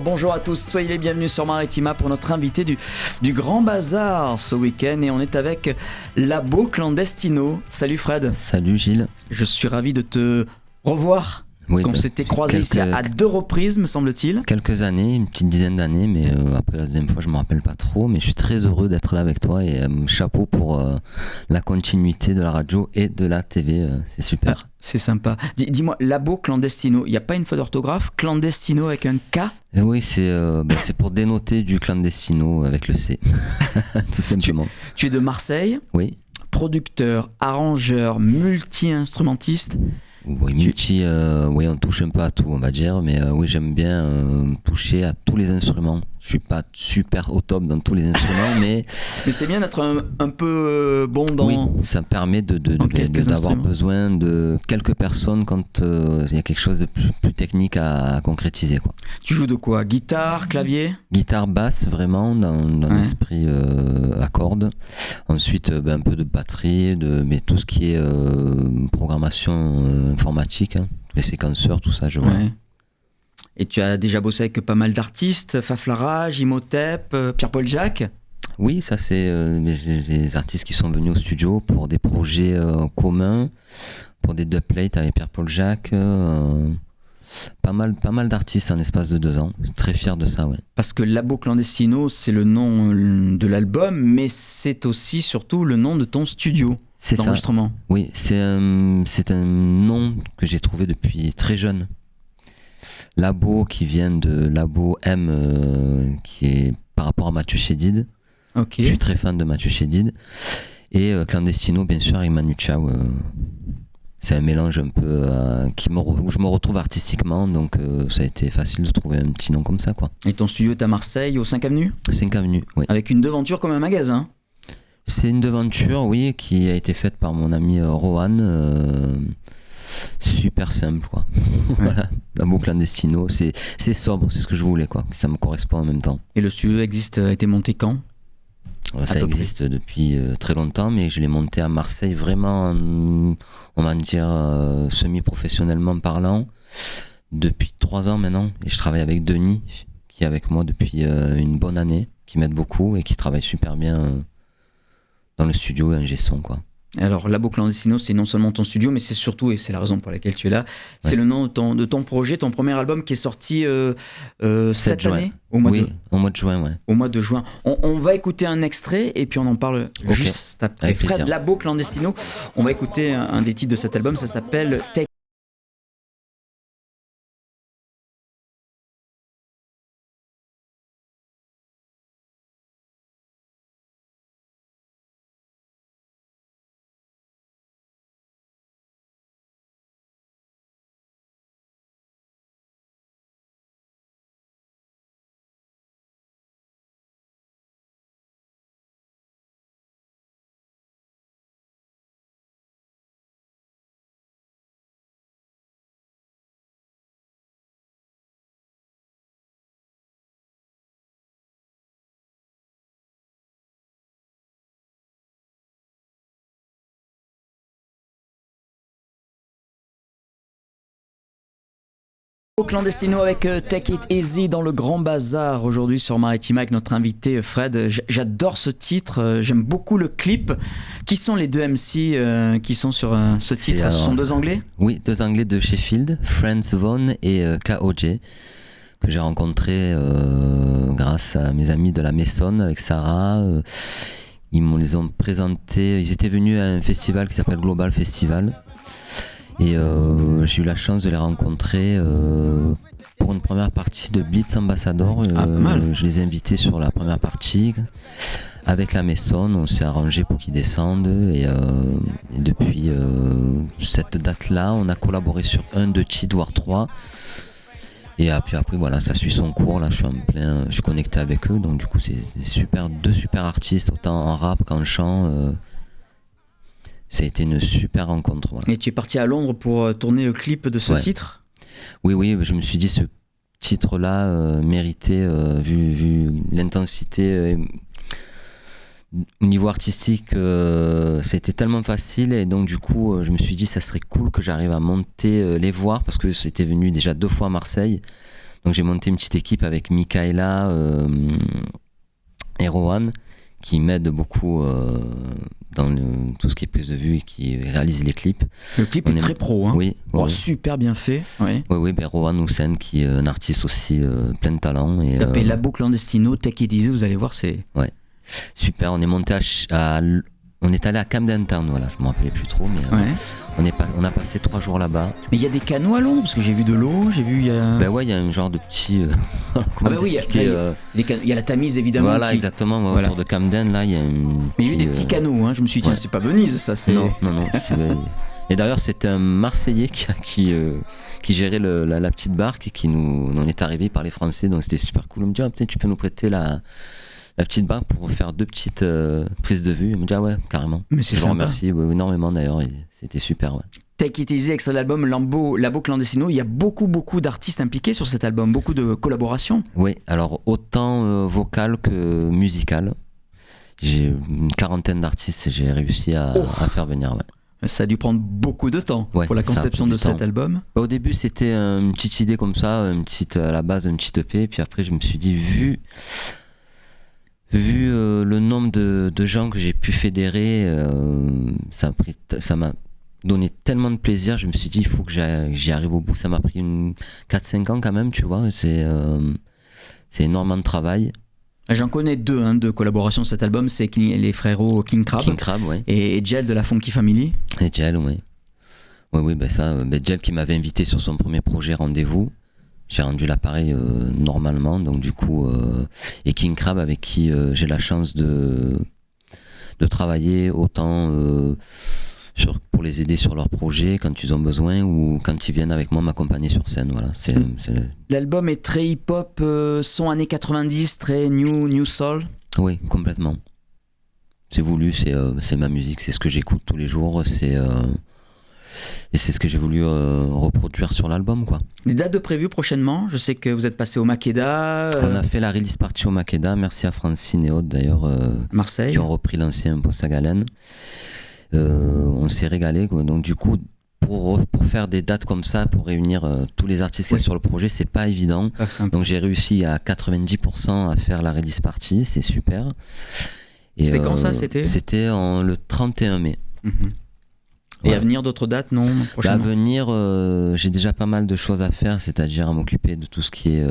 Bonjour à tous, soyez les bienvenus sur Maritima pour notre invité du Grand Bazar ce week-end et on est avec Labo Clandestino. Salut Fred. Salut Gilles. Je suis ravi de te revoir. Parce qu'on s'était croisés ici à 2 reprises, me semble-t-il. Quelques années, une petite dizaine d'années, mais après la deuxième fois, je ne me rappelle pas trop. Mais je suis très heureux d'être là avec toi et chapeau pour la continuité de la radio et de la TV. C'est super. Ah, c'est sympa. Dis-moi, Labo Clandestino, il n'y a pas une faute d'orthographe? Clandestino avec un K? Oui, c'est pour dénoter du clandestino avec le C. Tout simplement. Tu es de Marseille? Oui. Producteur, arrangeur, multi-instrumentiste. Oui, oui, on touche un peu à tout, on va dire, mais oui, j'aime bien toucher à tous les instruments. Je suis pas super au top dans tous les instruments, mais c'est bien d'être un peu bon dans. Oui, ça me permet d'avoir besoin de quelques personnes quand il y a quelque chose de plus technique à concrétiser, quoi. Tu joues de quoi? Guitare, clavier? Guitare, basse, vraiment, dans l'esprit à cordes. Ensuite, un peu de batterie, mais tout ce qui est programmation informatique, hein, les séquenceurs, tout ça, je vois. Ouais. Et tu as déjà bossé avec pas mal d'artistes, Faflarage, Imhotep, Pierre-Paul Jacques? Oui, ça c'est les artistes qui sont venus au studio pour des projets communs, pour des dubplates avec Pierre-Paul Jacques. Pas mal d'artistes en l'espace de 2 ans. Je suis très fier de ça, ouais. Parce que Labo Clandestino, c'est le nom de l'album, mais c'est aussi surtout le nom de ton studio d'enregistrement. Oui, c'est un nom que j'ai trouvé depuis très jeune. Labo qui vient de Labo M, qui est par rapport à Mathieu Chédid. Okay. Je suis très fan de Mathieu Chédid. Et Clandestino, bien sûr, avec Manu Chao. C'est un mélange un peu où je me retrouve artistiquement, donc ça a été facile de trouver un petit nom comme ça, quoi. Et ton studio est à Marseille, au 5 Avenue? 5 Avenue, oui. Avec une devanture comme un magasin? C'est une devanture, oui, qui a été faite par mon ami Rohan. Super simple, quoi. Voilà, Labo Clandestino, c'est sobre, c'est ce que je voulais, quoi. Ça me correspond en même temps. Et le studio a été monté quand? Ça existe depuis très longtemps, mais je l'ai monté à Marseille vraiment, on va dire, semi-professionnellement parlant, depuis 3 ans maintenant. Et je travaille avec Denis, qui est avec moi depuis une bonne année, qui m'aide beaucoup et qui travaille super bien dans le studio et ingé son, quoi. Alors, Labo Clandestino, c'est non seulement ton studio, mais c'est surtout, et c'est la raison pour laquelle tu es là, c'est le nom de ton projet, ton premier album qui est sorti cette année, au mois de juin. Ouais. Au mois de juin. On va écouter un extrait et puis on en parle juste après. Fred, Labo Clandestino, on va écouter un des titres de cet album, ça s'appelle Take. Clandestino avec Take It Easy dans le Grand Bazar aujourd'hui sur Maritima avec notre invité Fred. J'adore ce titre, j'aime beaucoup le clip. Qui sont les 2 MC qui sont sur ce titre? Ce sont 2 Anglais? Oui, 2 Anglais de Sheffield, Franz Vaughan et KOJ, que j'ai rencontré grâce à mes amis de la Maison avec Sarah. Ils me les ont présentés, ils étaient venus à un festival qui s'appelle Global Festival. Et j'ai eu la chance de les rencontrer pour une première partie de Blitz Ambassador. Je les ai invités sur la première partie. Avec la Maison, on s'est arrangé pour qu'ils descendent. Et depuis cette date-là, on a collaboré sur 1, 2 titres, voire 3. Et puis après, voilà, ça suit son cours. Là, je suis connecté avec eux. Donc du coup, c'est 2 super artistes, autant en rap qu'en chant. Ça a été une super rencontre. Voilà. Et tu es parti à Londres pour tourner le clip de ce titre? Oui, je me suis dit ce titre-là méritait, vu l'intensité au niveau artistique, c'était tellement facile et donc du coup je me suis dit ça serait cool que j'arrive à monter les voir parce que c'était venu déjà 2 fois à Marseille. Donc j'ai monté une petite équipe avec Michaela et Rohan qui m'aident beaucoup dans tout ce qui est prise de vue et qui réalise les clips. Le clip est très pro, hein. Oui. Oh, super bien fait. Oui. Oui, ben Rohan Houssen qui est un artiste aussi plein de talent. Et, tapez Labo Clandestino, Take It Easy, vous allez voir, c'est... Ouais, super, on est monté on est allé à Camden Town, voilà, je me rappelais plus trop, mais on a passé 3 jours là-bas. Mais il y a des canaux à Londres, parce que j'ai vu de l'eau, j'ai vu... Ben ouais, il y a un genre de petit... comment expliquer il y a la Tamise, évidemment. Voilà, exactement, autour de Camden, là, il y a Mais il y a eu des petits canaux, hein. Je me suis dit, tiens, c'est pas Venise, ça, c'est... Non. Et d'ailleurs, c'était un Marseillais qui gérait la petite barque et qui on est arrivé par les Français, donc c'était super cool. On me dit, peut-être tu peux nous prêter la petite barque pour faire 2 petites prises de vue. Il me dit, ouais, carrément. Mais c'est je vous remercie énormément d'ailleurs, et c'était super. Ouais. Take It Easy, extrait de l'album Labo Clandestino. Il y a beaucoup d'artistes impliqués sur cet album, beaucoup de collaborations. Oui, alors autant vocal que musical. J'ai une 40aine d'artistes et j'ai réussi à faire venir. Ouais. Ça a dû prendre beaucoup de temps pour la conception de cet album. Au début, c'était une petite idée comme ça, à la base, une petite EP. Puis après, je me suis dit, vu le nombre de gens que j'ai pu fédérer, ça m'a donné tellement de plaisir. Je me suis dit, il faut que j'y arrive au bout. Ça m'a pris 4-5 ans quand même, tu vois. C'est énormément de travail. J'en connais 2 de collaboration sur cet album, c'est les frérots King Crab ouais. et Jel de la Funky Family. Et Jel, oui. Oui, Jel qui m'avait invité sur son premier projet Rendez-vous. J'ai rendu l'appareil normalement, donc du coup, et King Crab avec qui j'ai la chance de travailler autant pour les aider sur leurs projets quand ils ont besoin ou quand ils viennent avec moi m'accompagner sur scène. Voilà, L'album est très hip-hop, son années 90, très new soul. Oui, complètement. C'est voulu, c'est ma musique, c'est ce que j'écoute tous les jours, et c'est ce que j'ai voulu reproduire sur l'album, quoi. Les dates de prévues prochainement, je sais que vous êtes passé au Makeda. On a fait la release party au Makeda, merci à Francine et autres d'ailleurs, Marseille, qui ont repris l'ancien poste à Galen. On s'est régalé, quoi. Donc du coup, pour faire des dates comme ça, pour réunir tous les artistes qui sont sur le projet, c'est pas évident. Donc j'ai réussi à 90% à faire la release party, c'est super. Et c'était quand ça, c'était le 31 mai. Et à venir d'autres dates, non, prochainement? À venir, j'ai déjà pas mal de choses à faire, c'est-à-dire à m'occuper de tout ce qui est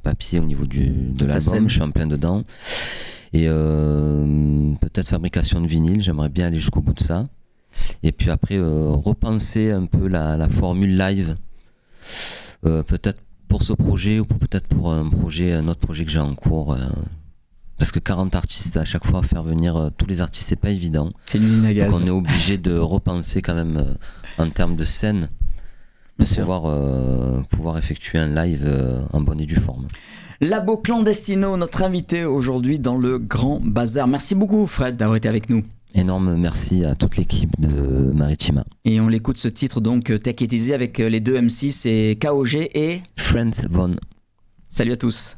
papier au niveau de l'album. Je suis en plein dedans. Et peut-être fabrication de vinyle, j'aimerais bien aller jusqu'au bout de ça. Et puis après, repenser un peu la formule live, peut-être pour ce projet ou peut-être pour un autre projet que j'ai en cours. Parce que 40 artistes, à chaque fois, faire venir tous les artistes, c'est pas évident. C'est une usine à gaz. Donc on est obligé de repenser quand même en termes de scène, de pouvoir effectuer un live en bonne et due forme. Labo Clandestino, notre invité aujourd'hui dans le Grand Bazar. Merci beaucoup Fred d'avoir été avec nous. Énorme merci à toute l'équipe de Maritima. Et on l'écoute ce titre donc Take It Easy avec les 2 MC, c'est KOG et Franz Von. Salut à tous.